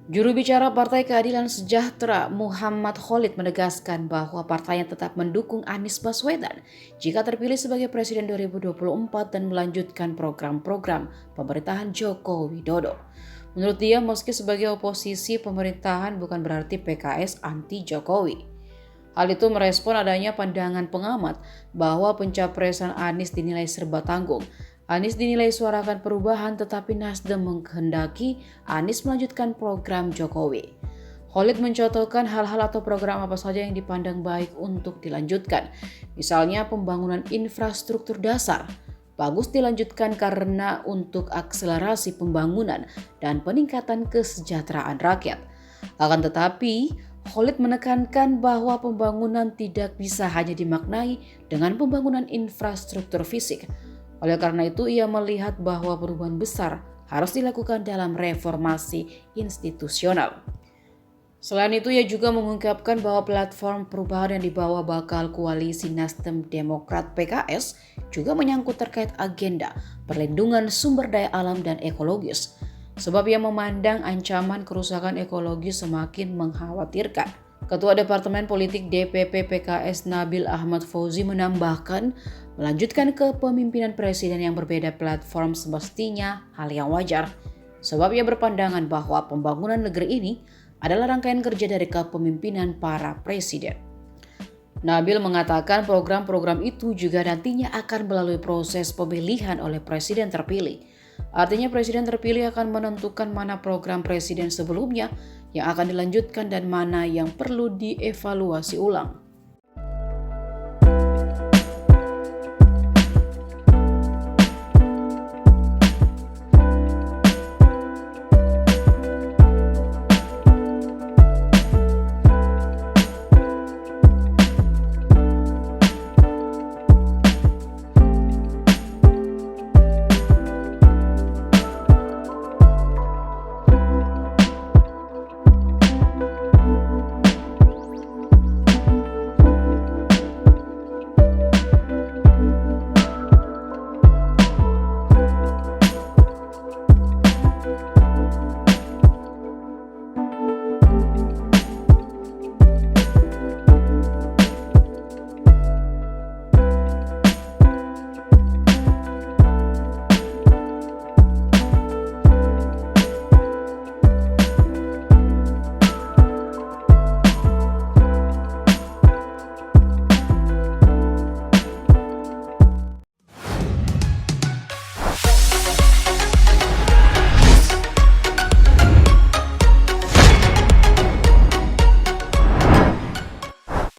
Juru bicara Partai Keadilan Sejahtera Muhammad Khalid menegaskan bahwa partainya tetap mendukung Anies Baswedan jika terpilih sebagai Presiden 2024 dan melanjutkan program-program pemerintahan Joko Widodo. Menurut dia, meski sebagai oposisi pemerintahan bukan berarti PKS anti Jokowi. Hal itu merespon adanya pandangan pengamat bahwa pencapresan Anies dinilai serba tanggung. Anies dinilai suarakan perubahan, tetapi Nasdem menghendaki Anies melanjutkan program Jokowi. Khalid mencontohkan hal-hal atau program apa saja yang dipandang baik untuk dilanjutkan. Misalnya pembangunan infrastruktur dasar. Bagus dilanjutkan karena untuk akselerasi pembangunan dan peningkatan kesejahteraan rakyat. Akan tetapi, Khalid menekankan bahwa pembangunan tidak bisa hanya dimaknai dengan pembangunan infrastruktur fisik. Oleh karena itu, ia melihat bahwa perubahan besar harus dilakukan dalam reformasi institusional. Selain itu, ia juga mengungkapkan bahwa platform perubahan yang dibawa bakal koalisi Nasdem Demokrat PKS juga menyangkut terkait agenda perlindungan sumber daya alam dan ekologis. Sebab ia memandang ancaman kerusakan ekologis semakin mengkhawatirkan. Ketua Departemen Politik DPP PKS Nabil Ahmad Fauzi menambahkan, melanjutkan kepemimpinan presiden yang berbeda platform semestinya hal yang wajar. Sebab ia berpandangan bahwa pembangunan negeri ini adalah rangkaian kerja dari kepemimpinan para presiden. Nabil mengatakan program-program itu juga nantinya akan melalui proses pemilihan oleh presiden terpilih. Artinya presiden terpilih akan menentukan mana program presiden sebelumnya yang akan dilanjutkan dan mana yang perlu dievaluasi ulang.